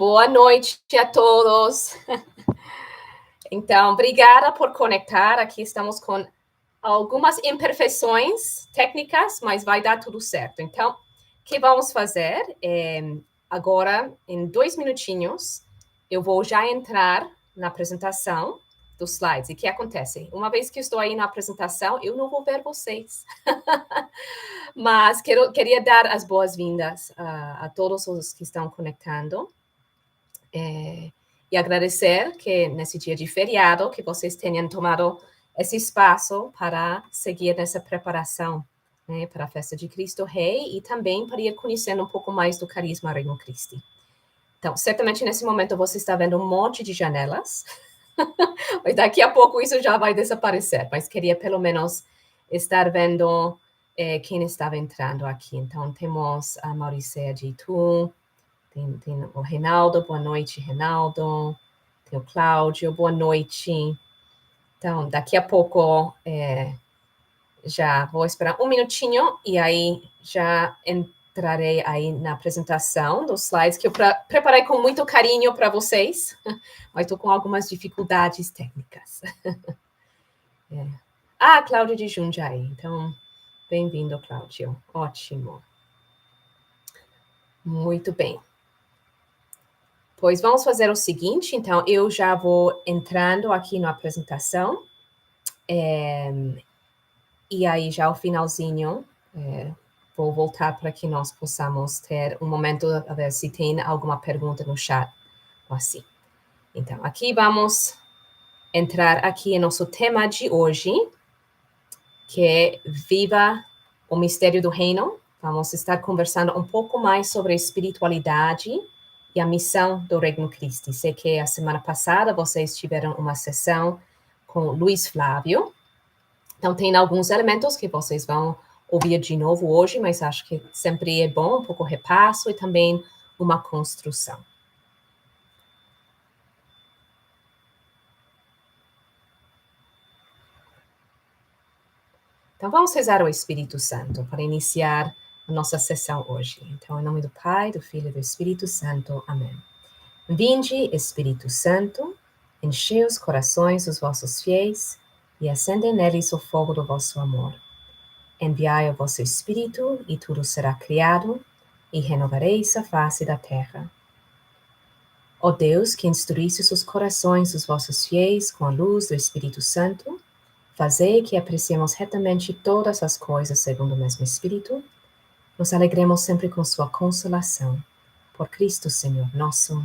Boa noite a todos. Então, obrigada por conectar. Aqui estamos com algumas imperfeições técnicas, mas vai dar tudo certo. Então, o que vamos fazer? Agora, em 2 minutinhos, eu vou já entrar na apresentação dos slides. E o que acontece? Uma vez que eu estou aí na apresentação, eu não vou ver vocês. Mas queria dar as boas-vindas a todos os que estão conectando. E agradecer que nesse dia de feriado, que vocês tenham tomado esse espaço para seguir nessa preparação, né, para a festa de Cristo Rei e também para ir conhecendo um pouco mais do carisma Regnum Christi. Então, certamente nesse momento você está vendo um monte de janelas, mas daqui a pouco isso já vai desaparecer, mas queria pelo menos estar vendo quem estava entrando aqui. Então, temos a Mauricéia de Itu, tem o Reinaldo, boa noite, Reinaldo. Tem o Cláudio, boa noite. Então, daqui a pouco, já vou esperar um minutinho e aí já entrarei aí na apresentação dos slides que eu preparei com muito carinho para vocês, mas estou com algumas dificuldades técnicas. Cláudio de Jundiaí. Então, bem-vindo, Cláudio. Ótimo. Muito bem. Pois vamos fazer o seguinte, então, eu já vou entrando aqui na apresentação, e aí já ao finalzinho, vou voltar para que nós possamos ter um momento, a ver se tem alguma pergunta no chat, ou assim. Então, aqui vamos entrar aqui em nosso tema de hoje, que é Viva o Mistério do Reino. Vamos estar conversando um pouco mais sobre a espiritualidade e a missão do Regnum Christi. Sei que a semana passada vocês tiveram uma sessão com Luiz Flávio. Então, tem alguns elementos que vocês vão ouvir de novo hoje, mas acho que sempre é bom um pouco repasso e também uma construção. Então, vamos rezar ao Espírito Santo para iniciar a nossa sessão hoje. Então, em nome do Pai, do Filho e do Espírito Santo. Amém. Vinde, Espírito Santo, enchei os corações dos vossos fiéis e acendei neles o fogo do vosso amor. Enviai o vosso Espírito e tudo será criado e renovareis a face da terra. Ó Deus, que instruísse os corações dos vossos fiéis com a luz do Espírito Santo, fazei que apreciemos retamente todas as coisas segundo o mesmo Espírito, nos alegremos sempre com sua consolação. Por Cristo, Senhor nosso.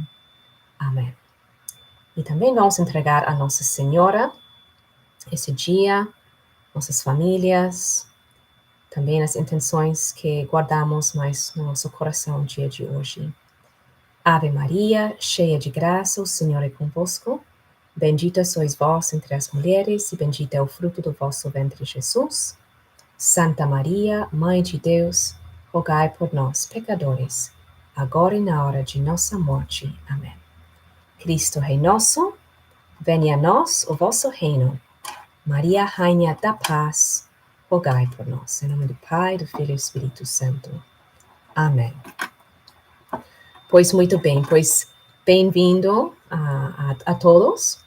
Amém. E também vamos entregar a Nossa Senhora esse dia, nossas famílias, também as intenções que guardamos mais no nosso coração no dia de hoje. Ave Maria, cheia de graça, o Senhor é convosco. Bendita sois vós entre as mulheres, e bendito é o fruto do vosso ventre, Jesus. Santa Maria, Mãe de Deus, rogai por nós, pecadores, agora e na hora de nossa morte. Amém. Cristo Rei nosso, venha a nós o vosso reino. Maria, Rainha da Paz, rogai por nós. Em nome do Pai, do Filho e do Espírito Santo. Amém. Pois muito bem, pois bem-vindo a todos.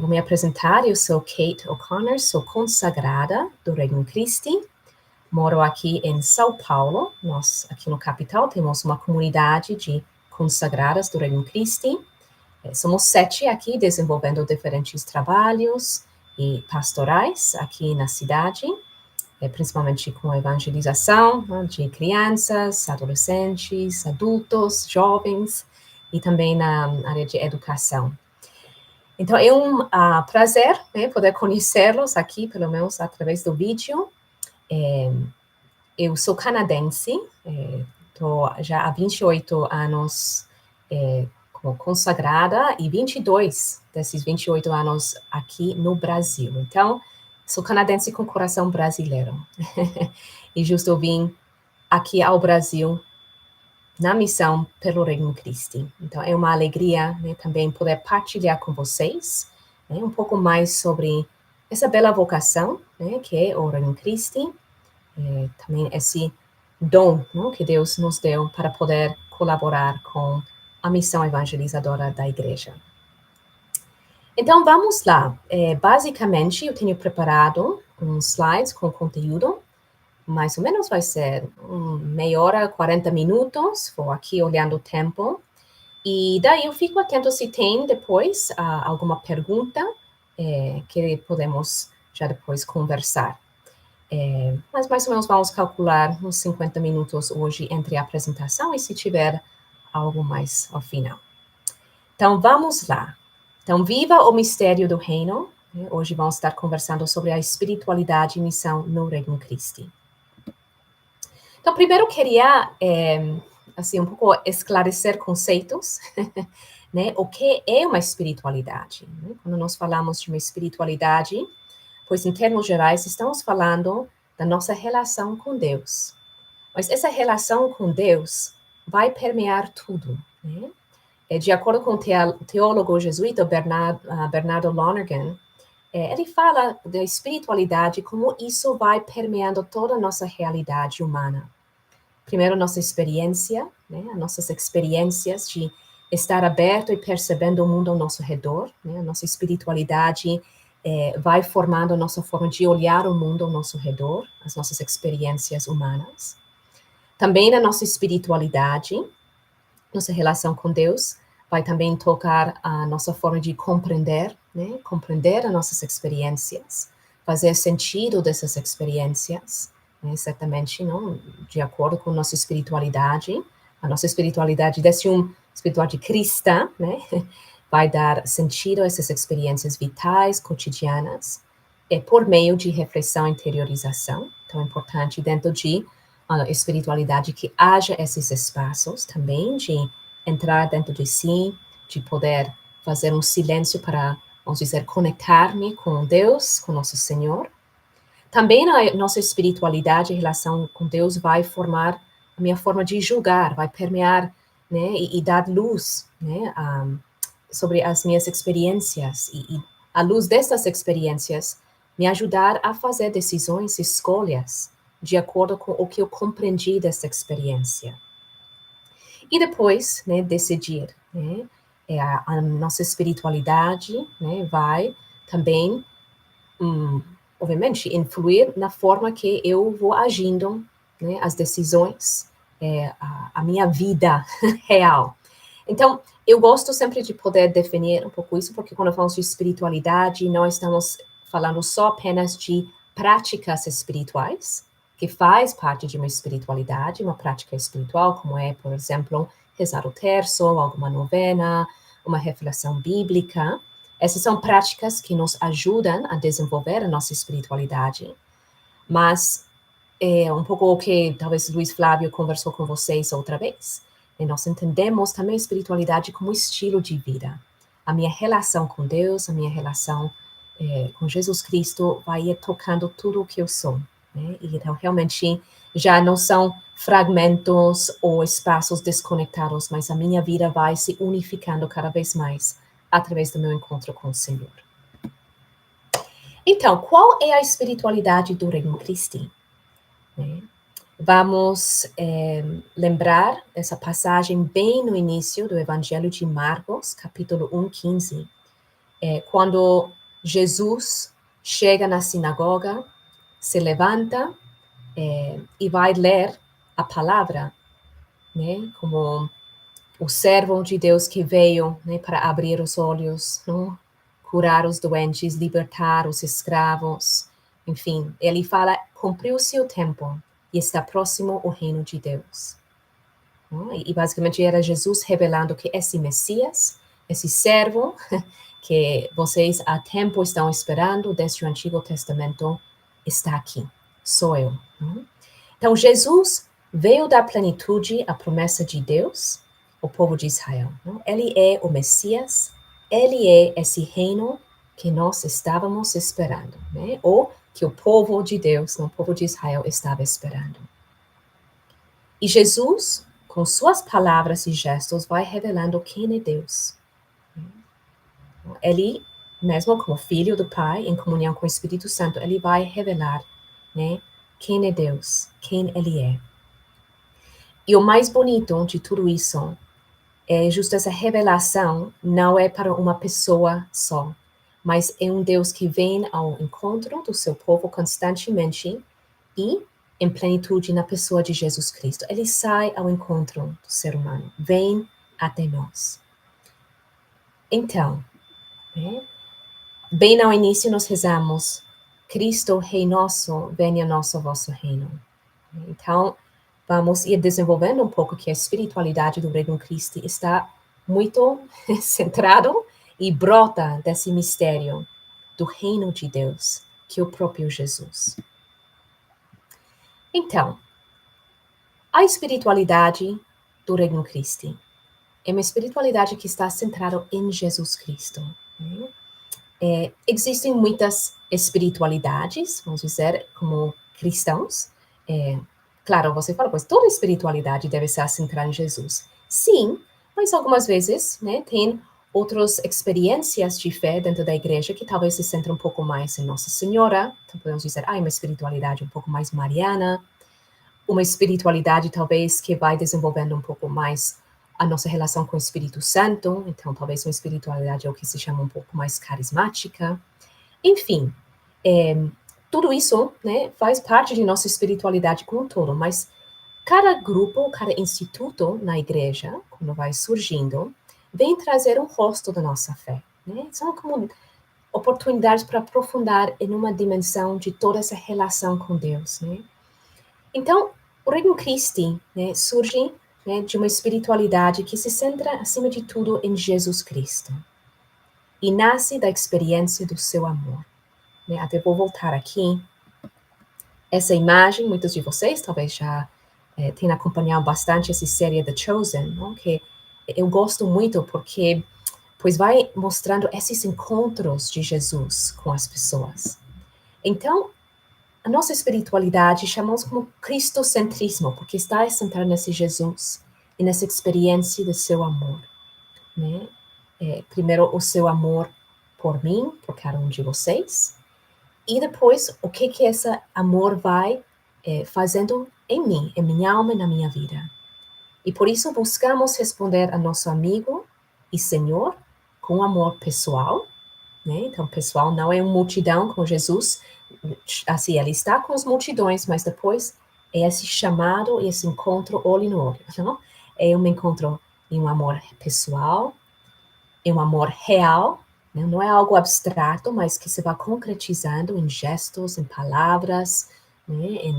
Vou me apresentar, eu sou Kate O'Connor, sou consagrada do Regnum Christi, moro aqui em São Paulo. Nós, aqui no capital, temos uma comunidade de consagradas do Regnum Christi. Somos 7 aqui, desenvolvendo diferentes trabalhos e pastorais aqui na cidade, principalmente com evangelização, né, de crianças, adolescentes, adultos, jovens, e também na área de educação. Então, é um prazer, né, poder conhecê-los aqui, pelo menos através do vídeo. Eu sou canadense, estou já há 28 anos como consagrada e 22 desses 28 anos aqui no Brasil. Então, sou canadense com coração brasileiro. E justo vim aqui ao Brasil na missão pelo Regnum Christi. Então, é uma alegria, né, também poder partilhar com vocês, né, um pouco mais sobre essa bela vocação, né, que é o Regnum Christi, também esse dom, né, que Deus nos deu para poder colaborar com a missão evangelizadora da igreja. Então, vamos lá. Basicamente, eu tenho preparado uns slides com conteúdo. Mais ou menos vai ser meia hora, 40 minutos. Vou aqui olhando o tempo. E daí eu fico atento se tem depois alguma pergunta que podemos já depois conversar. Mas mais ou menos vamos calcular uns 50 minutos hoje entre a apresentação e se tiver algo mais ao final. Então, vamos lá. Então, viva o mistério do reino. Hoje vamos estar conversando sobre a espiritualidade e missão no Regnum Christi. Então, primeiro eu queria, assim, um pouco esclarecer conceitos, né? O que é uma espiritualidade? Né? Quando nós falamos de uma espiritualidade, pois em termos gerais estamos falando da nossa relação com Deus. Mas essa relação com Deus vai permear tudo, né? De acordo com o teólogo jesuíta Bernardo Lonergan, ele fala da espiritualidade como isso vai permeando toda a nossa realidade humana. Primeiro, nossa experiência, né? As nossas experiências de estar aberto e percebendo o mundo ao nosso redor, né? A nossa espiritualidade vai formando a nossa forma de olhar o mundo ao nosso redor, as nossas experiências humanas. Também a nossa espiritualidade, nossa relação com Deus, vai também tocar a nossa forma de compreender, né? Compreender as nossas experiências, fazer sentido dessas experiências, né? Certamente, não, de acordo com nossa espiritualidade, a nossa espiritualidade, desde uma espiritualidade cristã, né? Vai dar sentido a essas experiências vitais, cotidianas, por meio de reflexão e interiorização. Então, é importante dentro de espiritualidade que haja esses espaços também de entrar dentro de si, de poder fazer um silêncio para, vamos dizer, conectar-me com Deus, com nosso Senhor. Também a nossa espiritualidade em relação com Deus vai formar a minha forma de julgar, vai permear, né, e dar luz, né, sobre as minhas experiências e à luz dessas experiências me ajudar a fazer decisões, escolhas de acordo com o que eu compreendi dessa experiência. E depois, né, decidir, né, a nossa espiritualidade, né, vai também, obviamente, influir na forma que eu vou agindo, né, as decisões, a minha vida real. Então, eu gosto sempre de poder definir um pouco isso, porque quando falamos de espiritualidade, não estamos falando só apenas de práticas espirituais, que faz parte de uma espiritualidade, uma prática espiritual, como é, por exemplo, rezar o terço, alguma novena, uma reflexão bíblica. Essas são práticas que nos ajudam a desenvolver a nossa espiritualidade. Mas é um pouco o que talvez Luiz Flávio conversou com vocês outra vez. E nós entendemos também a espiritualidade como estilo de vida. A minha relação com Deus, a minha relação com Jesus Cristo vai ir tocando tudo o que eu sou. Né? E então, realmente, já não são fragmentos ou espaços desconectados, mas a minha vida vai se unificando cada vez mais através do meu encontro com o Senhor. Então, qual é a espiritualidade do Regnum Christi? Né? Vamos lembrar essa passagem bem no início do Evangelho de Marcos, capítulo 1:15, quando Jesus chega na sinagoga, se levanta e vai ler a palavra, né, como o servo de Deus que veio, né, para abrir os olhos, não? Curar os doentes, libertar os escravos, enfim, ele fala, cumpriu-se o tempo e está próximo o reino de Deus. E basicamente era Jesus revelando que esse Messias, esse servo que vocês há tempo estão esperando desde o Antigo Testamento, está aqui, sou eu. Então Jesus veio dar plenitude à promessa de Deus, o povo de Israel. Ele é o Messias, ele é esse reino que nós estávamos esperando, né? Ou que o povo de Deus, o povo de Israel estava esperando. E Jesus, com suas palavras e gestos, vai revelando quem é Deus. Ele, mesmo como filho do Pai, em comunhão com o Espírito Santo, ele vai revelar, né, quem é Deus, quem ele é. E o mais bonito de tudo isso É justo essa revelação não é para uma pessoa só, mas é um Deus que vem ao encontro do seu povo constantemente e em plenitude na pessoa de Jesus Cristo. Ele sai ao encontro do ser humano, vem até nós. Então, né, bem ao início nós rezamos, Cristo, Rei nosso, venha nosso vosso reino. Então, vamos ir desenvolvendo um pouco que a espiritualidade do Regnum Christi está muito centrado e brota desse mistério do reino de Deus, que é o próprio Jesus. Então, a espiritualidade do Regnum Christi é uma espiritualidade que está centrada em Jesus Cristo. Né? Existem muitas espiritualidades, vamos dizer, como cristãos. Claro, você fala, pois toda espiritualidade deve ser centrada em Jesus. Sim, mas algumas vezes, né, tem outras experiências de fé dentro da igreja que talvez se centram um pouco mais em Nossa Senhora. Então, podemos dizer, uma espiritualidade um pouco mais mariana, uma espiritualidade talvez que vai desenvolvendo um pouco mais a nossa relação com o Espírito Santo, então talvez uma espiritualidade é o que se chama um pouco mais carismática. Enfim, tudo isso, né, faz parte de nossa espiritualidade como um todo, mas cada grupo, cada instituto na igreja, quando vai surgindo, vem trazer um rosto da nossa fé. Né? São como oportunidades para aprofundar em uma dimensão de toda essa relação com Deus. Né? Então, o Regnum Christi, né, surge, né, de uma espiritualidade que se centra, acima de tudo, em Jesus Cristo. E nasce da experiência do seu amor. Né? Até vou voltar aqui. Essa imagem, muitos de vocês talvez já tenham acompanhado bastante essa série The Chosen, não? Que eu gosto muito porque pois vai mostrando esses encontros de Jesus com as pessoas. Então, a nossa espiritualidade chamamos como cristocentrismo, porque está centrada nesse Jesus e nessa experiência do seu amor. Né? Primeiro, o seu amor por mim, por cada um de vocês, e depois, o que esse amor vai fazendo em mim, em minha alma e na minha vida. E por isso buscamos responder a nosso amigo e Senhor com amor pessoal. Né? Então, pessoal não é uma multidão com Jesus. Assim, ele está com as multidões, mas depois é esse chamado e esse encontro olho no olho. Não? É um encontro em um amor pessoal, em um amor real, né? Não é algo abstrato, mas que se vai concretizando em gestos, em palavras, né?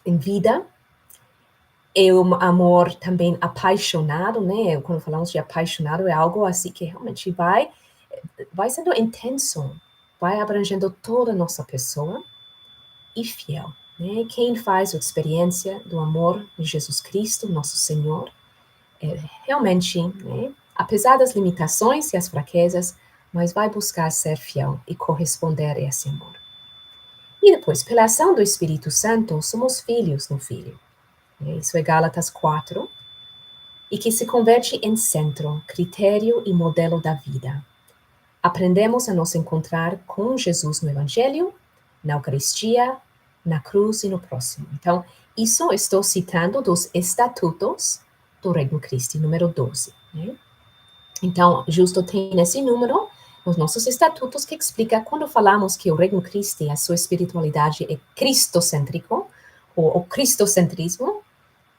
em vida. É um amor também apaixonado, né? Quando falamos de apaixonado, é algo assim que realmente vai sendo intenso, vai abrangendo toda a nossa pessoa e fiel. Né? Quem faz a experiência do amor de Jesus Cristo, nosso Senhor, realmente, né, apesar das limitações e as fraquezas, mas vai buscar ser fiel e corresponder a esse amor. E depois, pela ação do Espírito Santo, somos filhos do Filho. Isso é Gálatas 4, e que se converte em centro, critério e modelo da vida. Aprendemos a nos encontrar com Jesus no Evangelho, na Eucaristia, na cruz e no próximo. Então, isso estou citando dos estatutos do Regnum Christi, número 12. Né? Então, justo tem esse número nos nossos estatutos que explica quando falamos que o Regnum Christi, a sua espiritualidade é cristocêntrico, ou o cristocentrismo,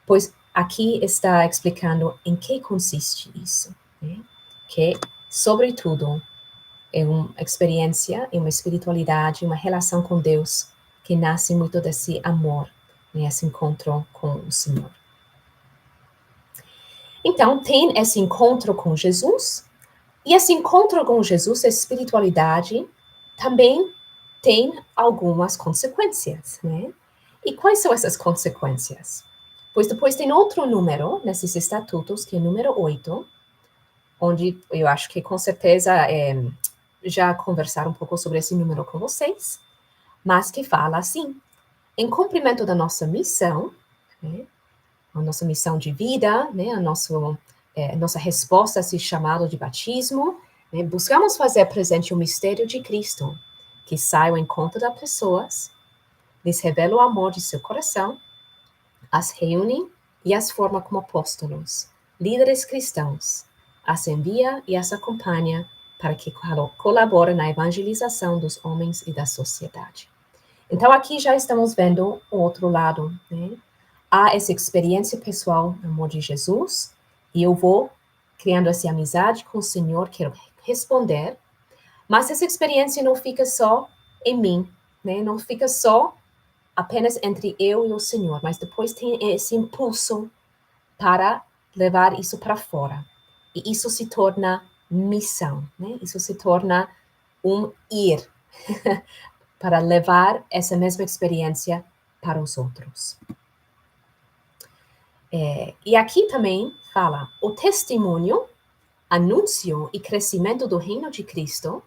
pois aqui está explicando em que consiste isso. Né? Que, sobretudo, é uma experiência, é uma espiritualidade, uma relação com Deus que nasce muito desse amor, né? Esse encontro com o Senhor. Então, tem esse encontro com Jesus, e esse encontro com Jesus, a espiritualidade, também tem algumas consequências, né? E quais são essas consequências? Pois depois tem outro número nesses estatutos, que é o número 8, onde eu acho que com certeza já conversaram um pouco sobre esse número com vocês, mas que fala assim, em cumprimento da nossa missão, né, a nossa missão de vida, né, a nossa resposta a esse chamado de batismo, né, buscamos fazer presente o mistério de Cristo, que sai ao encontro das pessoas, lhes revela o amor de seu coração, as reúne e as forma como apóstolos, líderes cristãos, as envia e as acompanha para que colaborem na evangelização dos homens e da sociedade. Então, aqui já estamos vendo o outro lado, né? Há essa experiência pessoal no amor de Jesus, e eu vou criando essa amizade com o Senhor, quero responder, mas essa experiência não fica só em mim, né? Não fica só apenas entre eu e o Senhor, mas depois tem esse impulso para levar isso para fora. E isso se torna missão, né? Isso se torna um ir para levar essa mesma experiência para os outros. E aqui também fala, o testemunho, anúncio e crescimento do reino de Cristo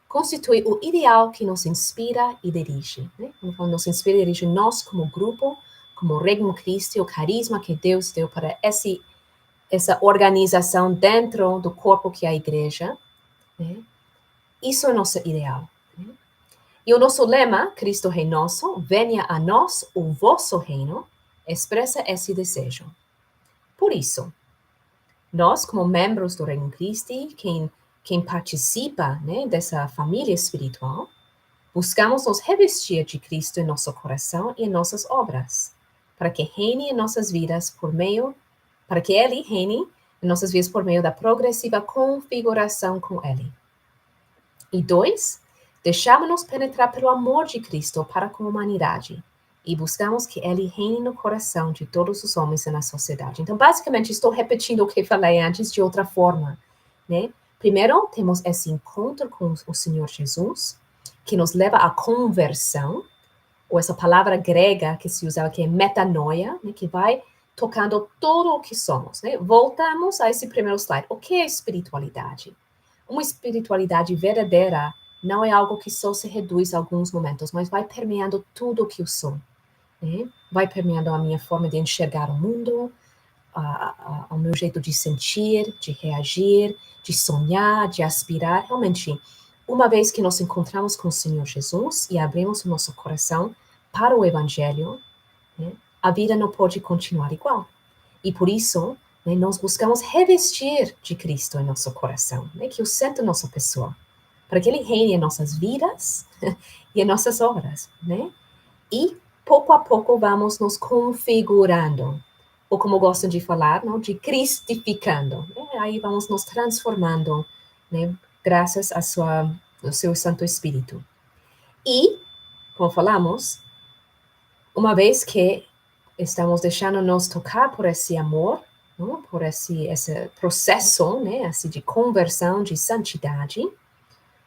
constitui o ideal que nos inspira e dirige. Né? Nos inspira e dirige nós como grupo, como Regnum Christi, o carisma que Deus deu para essa organização dentro do corpo que é a igreja. Né? Isso é nosso ideal. Né? E o nosso lema, Cristo Rei Nosso, venha a nós o vosso reino, expressa esse desejo. Por isso, nós, como membros do Reino Christi, quem participa, né, dessa família espiritual, buscamos nos revestir de Cristo em nosso coração e em nossas obras, para que reine em nossas vidas para que Ele reine em nossas vidas por meio da progressiva configuração com Ele. E 2, deixamos-nos penetrar pelo amor de Cristo para com a humanidade, e buscamos que Ele reine no coração de todos os homens e na sociedade. Então, basicamente, estou repetindo o que falei antes de outra forma, né? Primeiro, temos esse encontro com o Senhor Jesus, que nos leva à conversão, ou essa palavra grega que se usa aqui é metanoia, né? Que vai tocando todo o que somos, né? Voltamos a esse primeiro slide. O que é espiritualidade? Uma espiritualidade verdadeira não é algo que só se reduz a alguns momentos, mas vai permeando tudo o que eu sou. Né? Vai permeando a minha forma de enxergar o mundo, o meu jeito de sentir, de reagir, de sonhar, de aspirar. Realmente, uma vez que nos encontramos com o Senhor Jesus e abrimos o nosso coração para o Evangelho, né, a vida não pode continuar igual. E por isso, né, nós buscamos revestir de Cristo em nosso coração, né, que o centro da nossa pessoa, para que Ele reine em nossas vidas e em nossas obras, né? E pouco a pouco vamos nos configurando, ou como gostam de falar, não, de cristificando. Né? Aí vamos nos transformando, né, graças ao seu Santo Espírito. E, como falamos, uma vez que estamos deixando-nos tocar por esse amor, não? Por esse processo, né, assim, de conversão, de santidade,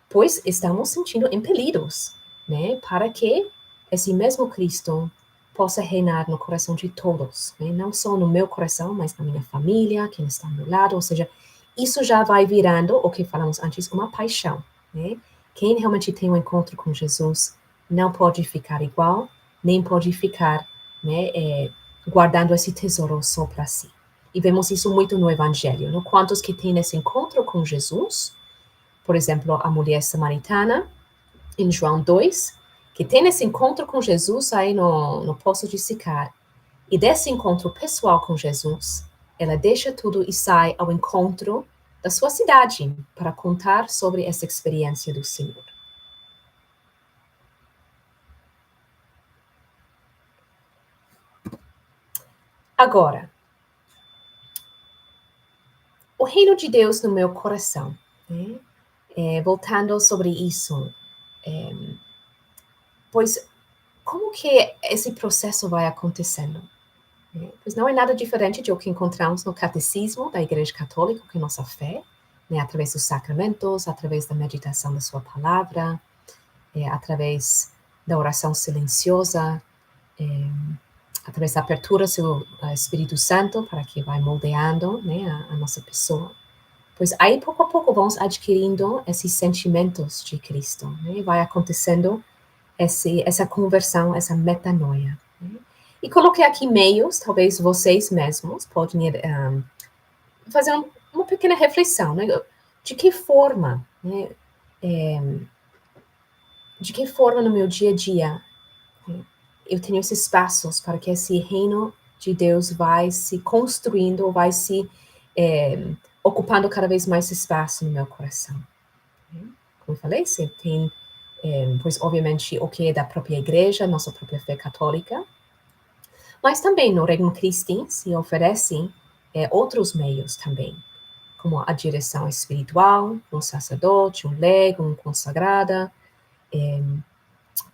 pois estamos sentindo impelidos, né, para que esse mesmo Cristo possa reinar no coração de todos, né, não só no meu coração, mas na minha família, quem está ao meu lado, ou seja, isso já vai virando, o que falamos antes, uma paixão, né? Quem realmente tem um encontro com Jesus não pode ficar igual, nem pode ficar, né, guardando esse tesouro só para si. E vemos isso muito no Evangelho, no quantos que têm esse encontro com Jesus, por exemplo, a mulher samaritana, em João 2, que tem esse encontro com Jesus aí no poço de Sicar. E desse encontro pessoal com Jesus, ela deixa tudo e sai ao encontro da sua cidade para contar sobre essa experiência do Senhor. Agora, o reino de Deus no meu coração, né? Voltando sobre isso, pois como que esse processo vai acontecendo? Pois não é nada diferente de o que encontramos no catecismo da Igreja Católica, que é nossa fé, né, através dos sacramentos, através da meditação da sua palavra, através da oração silenciosa, através da abertura do seu Espírito Santo, para que vai moldeando, né, a nossa pessoa. Pois aí, pouco a pouco, vamos adquirindo esses sentimentos de Cristo, né, vai acontecendo essa conversão, essa metanoia. Né? E coloquei aqui meios, talvez vocês mesmos podem fazer uma pequena reflexão, né? De que forma, né, de que forma no meu dia a dia eu tenho esses passos para que esse reino de Deus vai se construindo, vai se ocupando cada vez mais espaço no meu coração. Como eu falei, você tem, pois, obviamente, o que é da própria igreja, nossa própria fé católica, mas também no Regnum Christi se oferecem outros meios também, como a direção espiritual, um sacerdote, um leigo, um consagrada,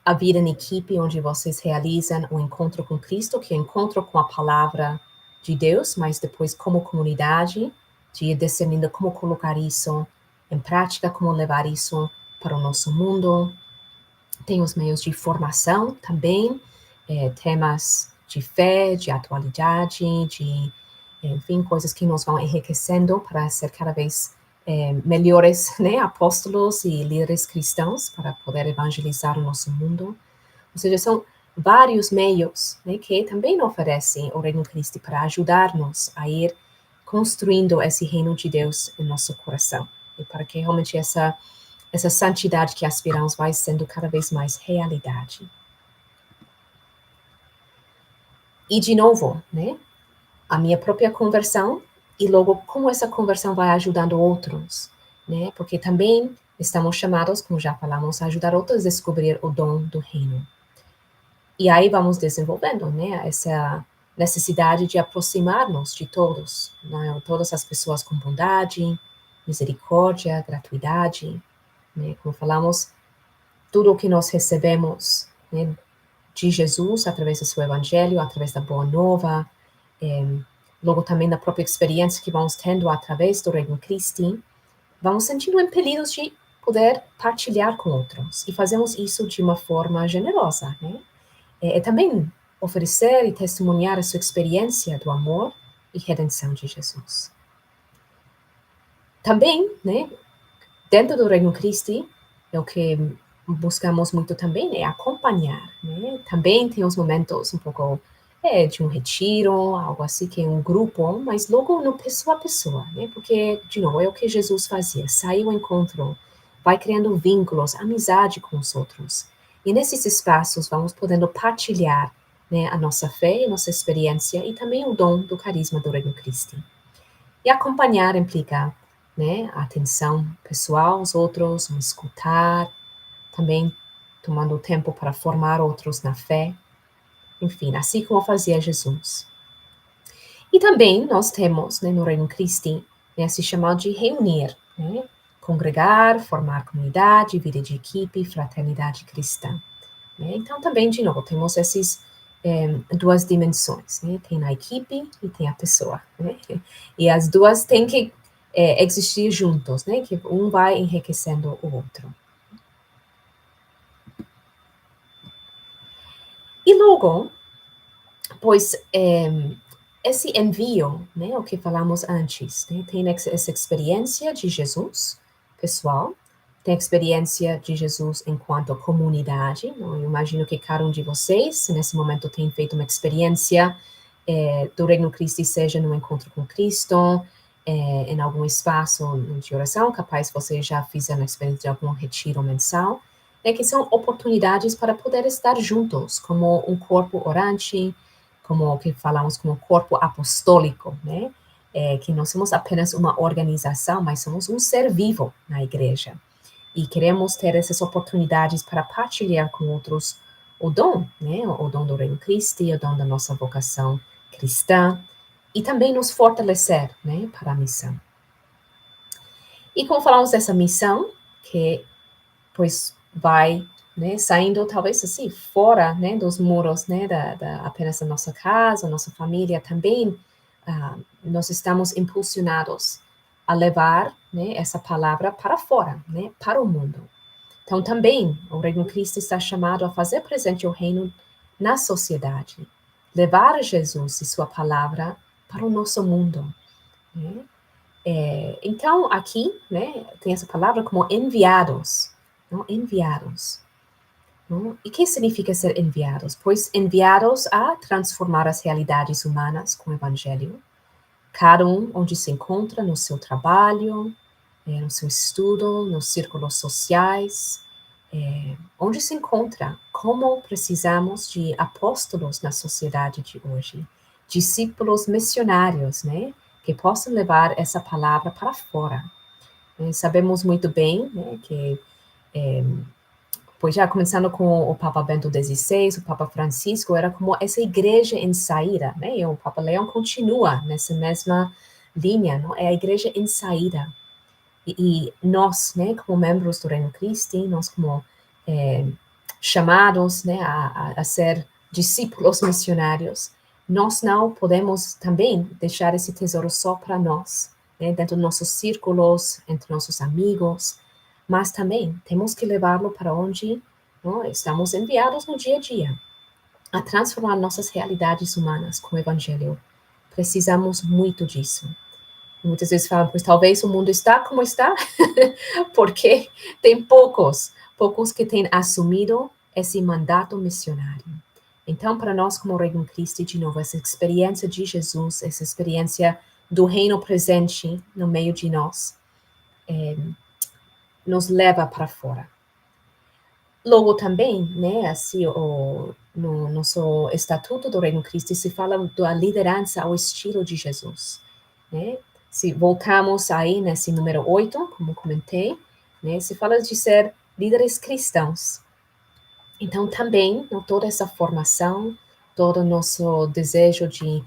a vida em equipe, onde vocês realizam o encontro com Cristo, que é o encontro com a palavra de Deus, mas depois como comunidade, de ir discernindo como colocar isso em prática, como levar isso para o nosso mundo. Tem os meios de formação também, temas de fé, de atualidade, de, enfim, coisas que nos vão enriquecendo para ser cada vez melhores, né, apóstolos e líderes cristãos para poder evangelizar o nosso mundo. Ou seja, são vários meios, né, que também oferecem o Reino Cristo para ajudar-nos a ir construindo esse reino de Deus em nosso coração e para que realmente essa santidade que aspiramos vai sendo cada vez mais realidade. E, de novo, né, a minha própria conversão e logo como essa conversão vai ajudando outros, né, porque também estamos chamados, como já falamos, a ajudar outros a descobrir o dom do reino. E aí vamos desenvolvendo, né, essa necessidade de aproximar-nos de todos, né, todas as pessoas com bondade, misericórdia, gratuidade, né, como falamos, tudo o que nós recebemos, né, de Jesus, através do seu evangelho, através da boa nova, logo também da própria experiência que vamos tendo através do Reino Christi, vamos sentindo impelidos de poder partilhar com outros, e fazemos isso de uma forma generosa, né? Também oferecer e testemunhar a sua experiência do amor e redenção de Jesus. Também, né, dentro do Reino Christi, é o que buscamos muito também, é acompanhar, né? Também tem os momentos um pouco de um retiro, algo assim, que é um grupo, mas logo no pessoa a pessoa, né? Porque, de novo, é o que Jesus fazia, sai ao encontro, vai criando vínculos, amizade com os outros. E nesses espaços vamos podendo partilhar, né, a nossa fé, a nossa experiência e também o dom do carisma do Reino Christi. E acompanhar implica, né, a atenção pessoal aos outros, um escutar, também tomando tempo para formar outros na fé, enfim, assim como fazia Jesus. E também nós temos, né, no Reino Christi, né, esse chamado de reunir, né, congregar, formar comunidade, vida de equipe, fraternidade cristã. Né? Então, também, de novo, temos essas duas dimensões, né? Tem a equipe e tem a pessoa, né? E as duas têm que existir juntos, né? Que um vai enriquecendo o outro. E logo, pois, esse envio, né? O que falamos antes, né? Tem essa experiência de Jesus, pessoal, tem a experiência de Jesus enquanto comunidade. Eu imagino que cada um de vocês, nesse momento, tem feito uma experiência do Reino Cristo, seja no encontro com Cristo, em algum espaço de oração, capaz vocês já fizeram a experiência de algum retiro mensal, que são oportunidades para poder estar juntos, como um corpo orante, como o que falamos como corpo apostólico, né? Que não somos apenas uma organização, mas somos um ser vivo na igreja. E queremos ter essas oportunidades para partilhar com outros o dom, né? O dom do Reino Cristo, o dom da nossa vocação cristã, e também nos fortalecer, né, para a missão. E como falamos dessa missão, que, pois, vai, né, saindo talvez assim, fora, né, dos muros, né, apenas da nossa casa, nossa família, também nós estamos impulsionados a levar, né, essa palavra para fora, né, para o mundo. Então, também, o Reino Cristo está chamado a fazer presente o reino na sociedade, levar Jesus e sua palavra para o nosso mundo. Né? Então, aqui, né, tem essa palavra como enviados, não? Enviados. Não? E o que significa ser enviados? Pois enviados a transformar as realidades humanas com o Evangelho, cada um onde se encontra no seu trabalho, no seu estudo, nos círculos sociais, onde se encontra, como precisamos de apóstolos na sociedade de hoje. discípulos missionários, né? Que possam levar essa palavra para fora. Sabemos muito bem, né, que pois já começando com o Papa Bento XVI, o Papa Francisco, era como essa igreja em saída, né? E o Papa Leão continua nessa mesma linha, não? É a igreja em saída. E nós, né, como membros do Reino Christi, nós como chamados, né, a ser discípulos missionários, nós não podemos também deixar esse tesouro só para nós, né, dentro dos nossos círculos, entre nossos amigos, mas também temos que levá-lo para onde estamos enviados no dia a dia, a transformar nossas realidades humanas com o Evangelho. Precisamos muito disso. Muitas vezes falam, pois talvez o mundo está como está, porque tem poucos que têm assumido esse mandato missionário. Então, para nós, como Reino Christi, de novo, essa experiência de Jesus, essa experiência do reino presente no meio de nós, nos leva para fora. Logo também, né, assim, no nosso Estatuto do Reino Christi se fala da liderança ao estilo de Jesus, né? Se voltamos aí nesse número 8, como comentei, né, se fala de ser líderes cristãos. Então, também, toda essa formação, todo o nosso desejo de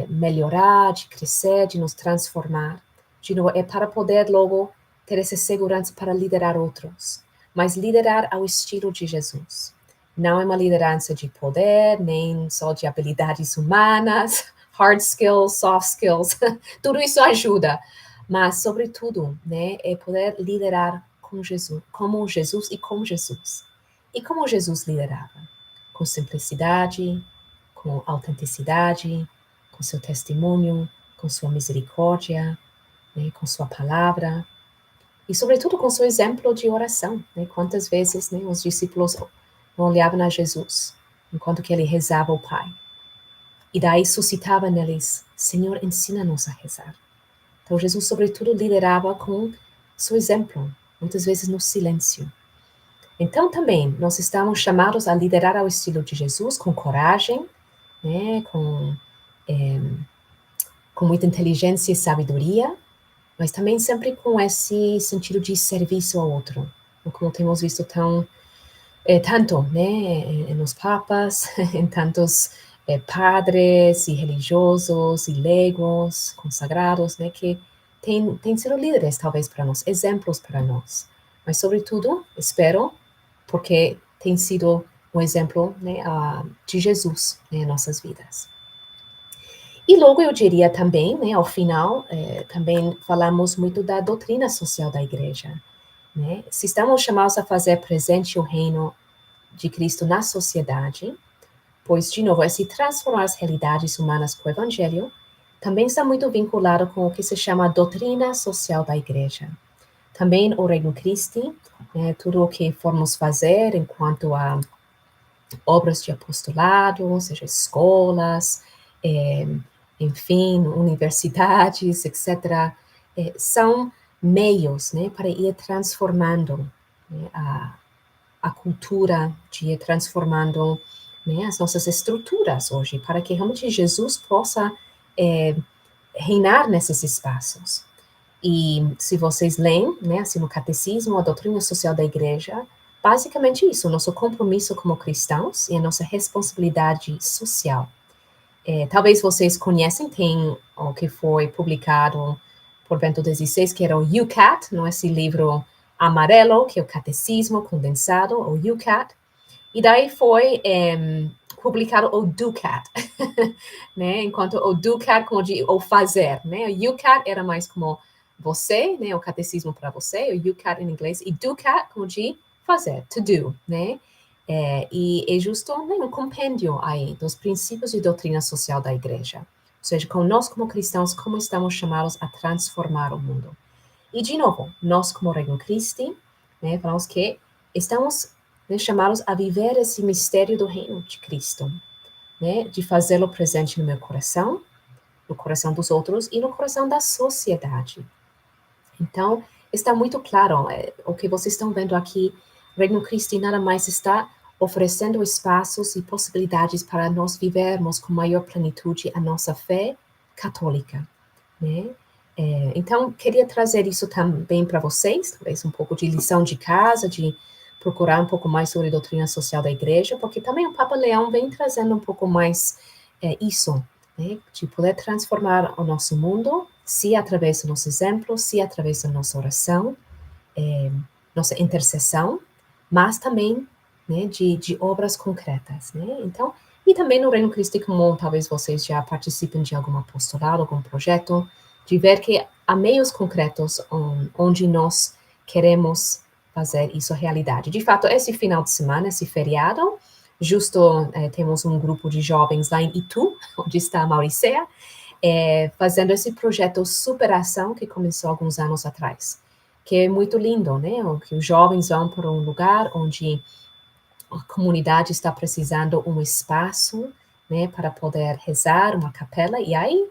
melhorar, de crescer, de nos transformar, de novo, é para poder logo ter essa segurança para liderar outros, mas liderar ao estilo de Jesus. Não é uma liderança de poder, nem só de habilidades humanas, hard skills, soft skills, tudo isso ajuda, mas, sobretudo, né, é poder liderar com Jesus, como Jesus e com Jesus. E como Jesus liderava? Com simplicidade, com autenticidade, com seu testemunho, com sua misericórdia, né, com sua palavra, e sobretudo com seu exemplo de oração. Né? Quantas vezes, né, os discípulos olhavam a Jesus enquanto que ele rezava ao Pai. E daí suscitava neles, Senhor, ensina-nos a rezar. Então Jesus, sobretudo, liderava com seu exemplo, muitas vezes no silêncio. Então, também, nós estamos chamados a liderar ao estilo de Jesus, com coragem, né, com muita inteligência e sabedoria, mas também sempre com esse sentido de serviço ao outro, como temos visto tanto, né, nos papas, em tantos padres e religiosos e leigos, consagrados, né, que têm sido líderes, talvez, para nós, exemplos para nós. Mas, sobretudo, espero, porque tem sido um exemplo, né, de Jesus, né, em nossas vidas. E logo eu diria também, né, ao final, também falamos muito da doutrina social da igreja. Né? Se estamos chamados a fazer presente o reino de Cristo na sociedade, pois, de novo, esse transformar as realidades humanas com o Evangelho também está muito vinculado com o que se chama a doutrina social da igreja. Também o Reino Christi, né, tudo o que formos fazer enquanto a obras de apostolado, ou seja, escolas, enfim, universidades, etc., são meios, né, para ir transformando, né, a cultura, de ir transformando, né, as nossas estruturas hoje, para que realmente Jesus possa reinar nesses espaços. E se vocês leem, né, assim, no Catecismo, a doutrina social da Igreja, basicamente isso, o nosso compromisso como cristãos e a nossa responsabilidade social. Talvez vocês conhecem, tem o que foi publicado por Bento XVI, que era o UCAT, não é esse livro amarelo, que é o Catecismo condensado, o UCAT, e daí foi publicado o DUCAT, né, enquanto o DUCAT, como de o fazer, né, o UCAT era mais como você, né, o catecismo para você, o UCAT em inglês, e DUCAT como de fazer, to do, né, e é justo um compêndio aí dos princípios de doutrina social da igreja. Ou seja, com nós como cristãos, como estamos chamados a transformar o mundo. E, de novo, nós como Reino Christi, né, falamos que estamos, né, chamados a viver esse mistério do reino de Cristo, né, de fazê-lo presente no meu coração, no coração dos outros e no coração da sociedade. Então, está muito claro, o que vocês estão vendo aqui, Reino Christi nada mais está oferecendo espaços e possibilidades para nós vivermos com maior plenitude a nossa fé católica, né? Então, queria trazer isso também para vocês, talvez um pouco de lição de casa, de procurar um pouco mais sobre a doutrina social da igreja, porque também o Papa Leão vem trazendo um pouco mais isso, né, de poder transformar o nosso mundo, se através do nosso exemplo, se através da nossa oração, nossa intercessão, mas também, né, de obras concretas, né? Então, e também no Reino Cristo Comum, talvez vocês já participem de algum apostolado, algum projeto, de ver que há meios concretos onde nós queremos fazer isso realidade. De fato, esse final de semana, esse feriado, justo temos um grupo de jovens lá em Itu, onde está a Mauricéia, fazendo esse projeto Superação que começou alguns anos atrás, que é muito lindo, né? Que os jovens vão para um lugar onde a comunidade está precisando um espaço, né, para poder rezar, uma capela, e aí,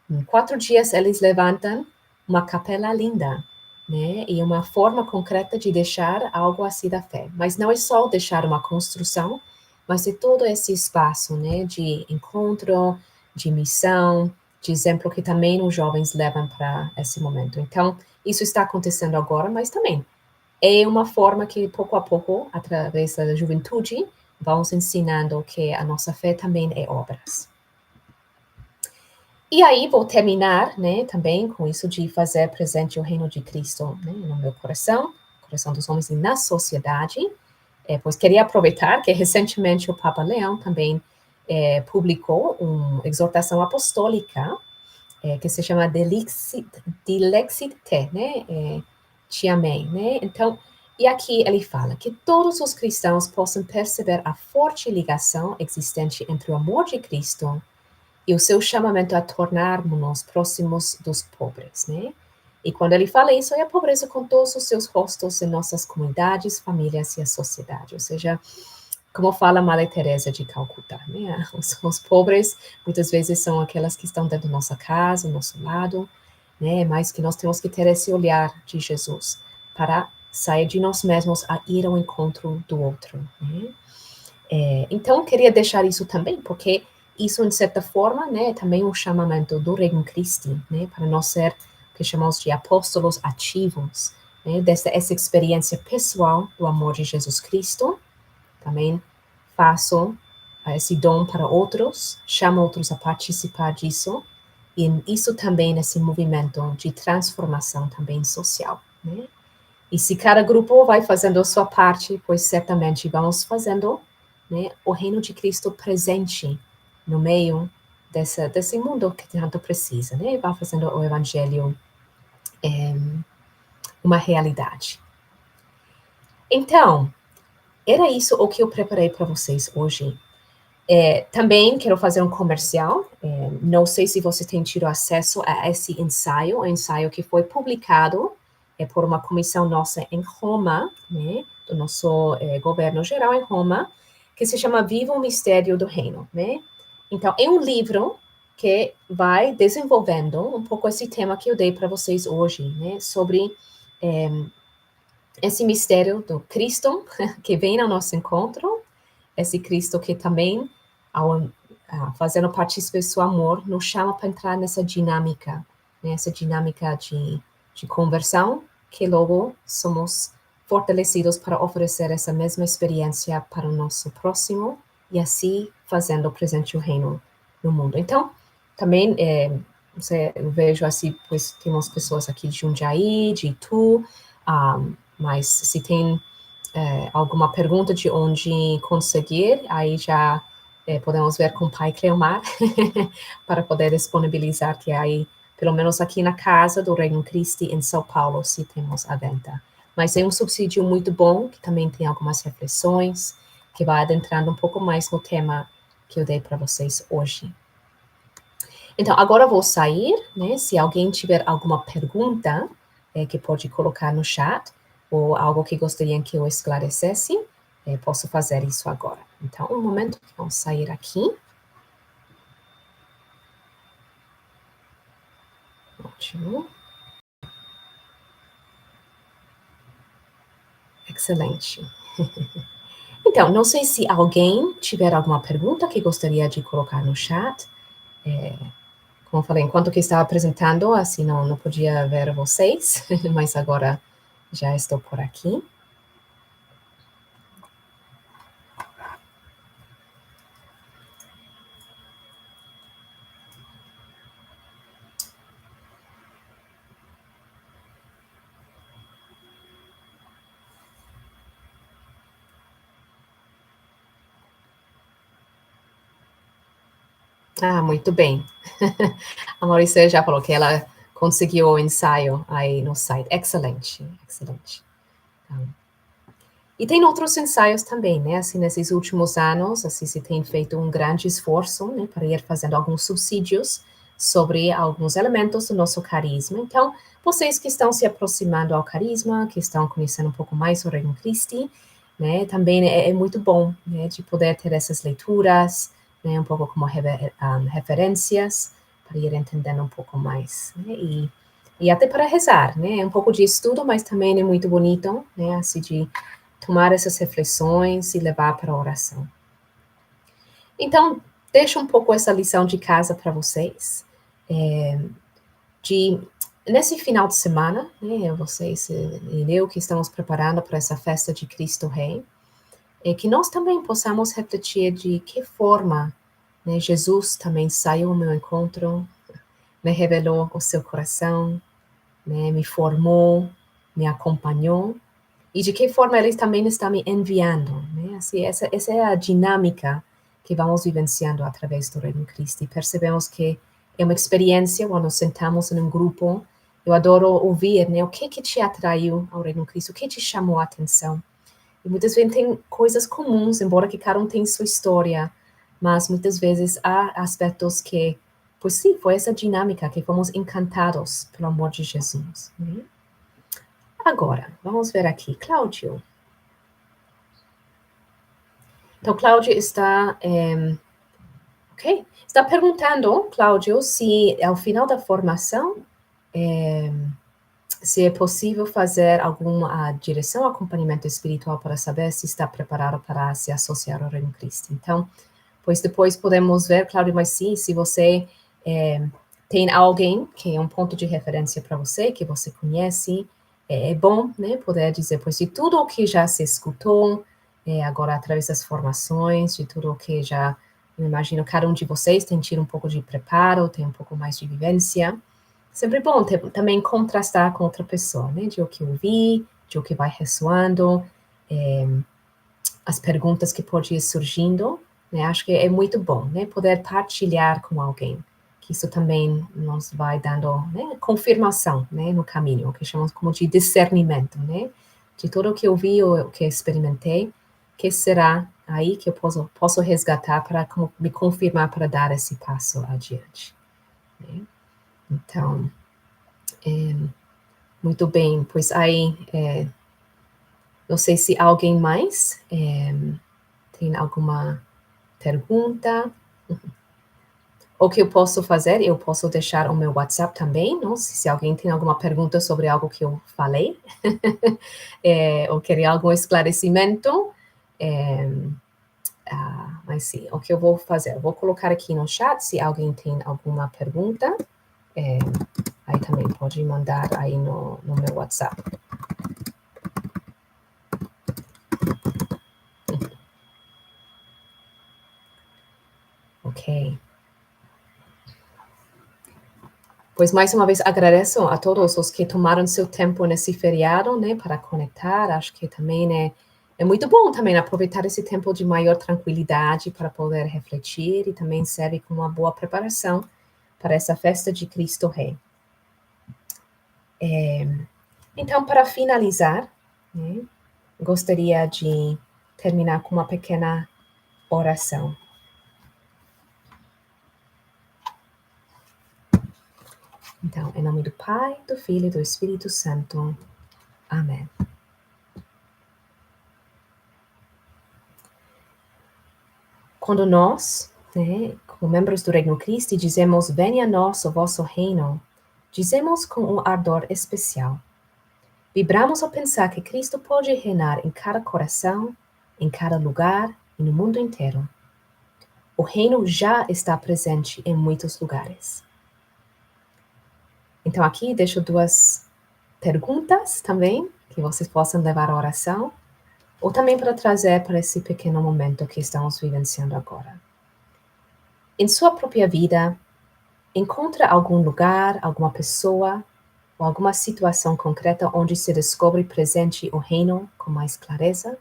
em 4 dias, eles levantam uma capela linda, né, e uma forma concreta de deixar algo assim da fé. Mas não é só deixar uma construção, mas é todo esse espaço, né, de encontro, de missão, de exemplo que também os jovens levam para esse momento. Então, isso está acontecendo agora, mas também é uma forma que, pouco a pouco, através da juventude, vamos ensinando que a nossa fé também é obras. E aí, vou terminar, né, também com isso de fazer presente o reino de Cristo, né, no meu coração dos homens e na sociedade. Pois queria aproveitar que recentemente o Papa Leão também publicou uma exortação apostólica que se chama Dilexit Te, né? Te amei, né? Então, e aqui ele fala que todos os cristãos possam perceber a forte ligação existente entre o amor de Cristo e o seu chamamento a tornarmos-nos próximos dos pobres, né? E quando ele fala isso, é a pobreza com todos os seus rostos em nossas comunidades, famílias e a sociedade. Ou seja, como fala Madre Teresa de Calcutá, né? Os pobres muitas vezes são aquelas que estão dentro da nossa casa, do nosso lado, né? Mas que nós temos que ter esse olhar de Jesus para sair de nós mesmos a ir ao encontro do outro, né? Então, queria deixar isso também, porque isso, de certa forma, né, é também um chamamento do Reino Christi, né, para nós ser o que chamamos de apóstolos ativos, né, essa experiência pessoal do amor de Jesus Cristo. Também faço esse dom para outros, chamo outros a participar disso, e isso também nesse movimento de transformação também social, né? E se cada grupo vai fazendo a sua parte, pois certamente vamos fazendo, né, o reino de Cristo presente no meio desse mundo que tanto precisa, né? Vai fazendo o evangelho uma realidade. Então, era isso o que eu preparei para vocês hoje. Também quero fazer um comercial. Não sei se você tem tido acesso a esse ensaio, um ensaio que foi publicado por uma comissão nossa em Roma, né, do nosso governo geral em Roma, que se chama Viva o Mistério do Reino, né? Então, é um livro que vai desenvolvendo um pouco esse tema que eu dei para vocês hoje, né, sobre esse mistério do Cristo que vem ao nosso encontro, esse Cristo que também, ao fazendo partícipe do seu amor, nos chama para entrar nessa dinâmica, né, essa dinâmica de conversão, que logo somos fortalecidos para oferecer essa mesma experiência para o nosso próximo, e assim fazendo presente o reino no mundo. Então, também, eu vejo assim, pois temos pessoas aqui de Jundiaí, de Itu, mas se tem alguma pergunta de onde conseguir, aí já podemos ver com o Pai Cleomar para poder disponibilizar que aí, pelo menos aqui na casa do Reino Christi em São Paulo, se temos a venda. Mas é um subsídio muito bom, que também tem algumas reflexões, que vai adentrando um pouco mais no tema que eu dei para vocês hoje. Então, agora eu vou sair, né? Se alguém tiver alguma pergunta, que pode colocar no chat, ou algo que gostariam que eu esclarecesse, posso fazer isso agora. Então, um momento, vamos sair aqui. Ótimo. Excelente. Então, não sei se alguém tiver alguma pergunta que gostaria de colocar no chat. Como eu falei, enquanto que estava apresentando, assim, não podia ver vocês, mas agora já estou por aqui. Ah, muito bem. A Maurícia já falou que ela conseguiu o ensaio aí no site. Excelente, excelente. Então, e tem outros ensaios também, né? Assim, nesses últimos anos, assim, se tem feito um grande esforço, né, para ir fazendo alguns subsídios sobre alguns elementos do nosso carisma. Então, vocês que estão se aproximando ao carisma, que estão conhecendo um pouco mais sobre o Christi, né, também é muito bom, né, de poder ter essas leituras, né, um pouco como referências, para ir entendendo um pouco mais, né, e até para rezar, né, é um pouco de estudo, mas também é muito bonito, né, assim, de tomar essas reflexões e levar para a oração. Então, deixo um pouco essa lição de casa para vocês. De nesse final de semana, né, vocês e eu que estamos preparando para essa festa de Cristo Rei, que nós também possamos refletir de que forma, né, Jesus também saiu ao meu encontro, me revelou o seu coração, né, me formou, me acompanhou, e de que forma ele também está me enviando, né? Assim, essa é a dinâmica que vamos vivenciando através do Reino Cristo. E percebemos que é uma experiência quando sentamos em um grupo. Eu adoro ouvir, né? O que te atraiu ao Reino Cristo? O que te chamou a atenção? E muitas vezes tem coisas comuns, embora que cada um tenha sua história, mas muitas vezes há aspectos que, pois sim, foi essa dinâmica que fomos encantados pelo amor de Jesus, né? Agora, vamos ver aqui, Cláudio. Então, Cláudio está, está perguntando, Cláudio, se ao final da formação, se é possível fazer alguma direção, acompanhamento espiritual para saber se está preparado para se associar ao Reino Cristo. Então, pois depois podemos ver, Cláudio, mas sim, se você tem alguém que é um ponto de referência para você, que você conhece, é bom, né, poder dizer, pois de tudo o que já se escutou, agora através das formações, de tudo o que já, eu imagino, cada um de vocês tem tido um pouco de preparo, tem um pouco mais de vivência, sempre bom também contrastar com outra pessoa, né, de o que eu vi, de o que vai ressoando, as perguntas que podem ir surgindo, né, acho que é muito bom, né, poder partilhar com alguém, que isso também nos vai dando, né, confirmação, né, no caminho, o que chamamos como de discernimento, né, de tudo o que eu vi ou o que experimentei, que será aí que eu posso resgatar para me confirmar para dar esse passo adiante, né? Então, muito bem, pois aí, não sei se alguém mais tem alguma pergunta. O que eu posso fazer, eu posso deixar o meu WhatsApp também, não? Se alguém tem alguma pergunta sobre algo que eu falei, ou querer algum esclarecimento, mas sim, o que eu vou fazer, eu vou colocar aqui no chat, se alguém tem alguma pergunta, aí também pode mandar aí no meu WhatsApp. Ok. Pois, mais uma vez, agradeço a todos os que tomaram seu tempo nesse feriado, né, para conectar. Acho que também é muito bom também aproveitar esse tempo de maior tranquilidade para poder refletir e também serve como uma boa preparação para essa festa de Cristo Rei. Então, para finalizar, né, gostaria de terminar com uma pequena oração. Então, em nome do Pai, do Filho e do Espírito Santo. Amém. Quando nós, né, como membros do Reino Cristo, dizemos: venha a nós o vosso reino, dizemos com um ardor especial. Vibramos ao pensar que Cristo pode reinar em cada coração, em cada lugar e no mundo inteiro. O reino já está presente em muitos lugares. Então aqui deixo 2 perguntas também, que vocês possam levar à oração, ou também para trazer para esse pequeno momento que estamos vivenciando agora. Em sua própria vida, encontra algum lugar, alguma pessoa ou alguma situação concreta onde se descobre presente o reino com mais clareza?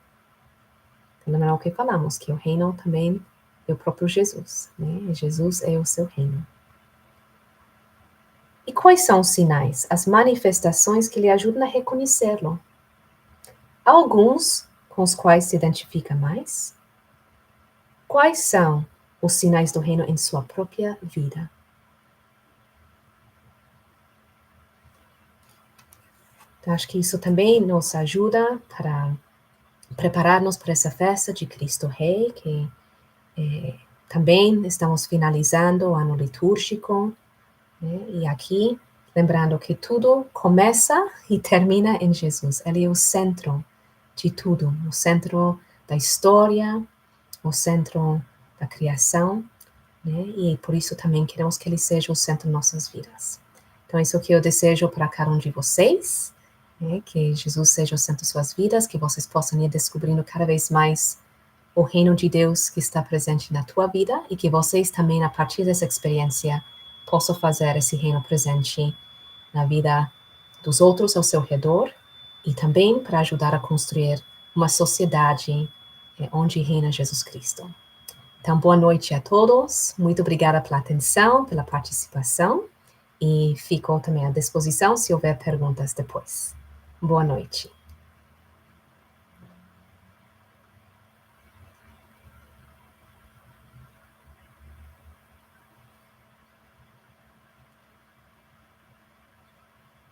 Lembra o que falamos, que o reino também é o próprio Jesus, né? Jesus é o seu reino. E quais são os sinais, as manifestações que lhe ajudam a reconhecê-lo? Há alguns com os quais se identifica mais? Quais são os sinais do reino em sua própria vida? Então, acho que isso também nos ajuda para preparar-nos para essa festa de Cristo Rei, que também estamos finalizando o ano litúrgico, né? E aqui, lembrando que tudo começa e termina em Jesus. Ele é o centro de tudo, o centro da história, o centro da criação, né? E por isso também queremos que Ele seja o centro de nossas vidas. Então, isso que eu desejo para cada um de vocês, né? Que Jesus seja o centro de suas vidas, que vocês possam ir descobrindo cada vez mais o reino de Deus que está presente na tua vida e que vocês também, a partir dessa experiência, possam fazer esse reino presente na vida dos outros ao seu redor e também para ajudar a construir uma sociedade onde reina Jesus Cristo. Então, boa noite a todos. Muito obrigada pela atenção, pela participação e fico também à disposição se houver perguntas depois. Boa noite.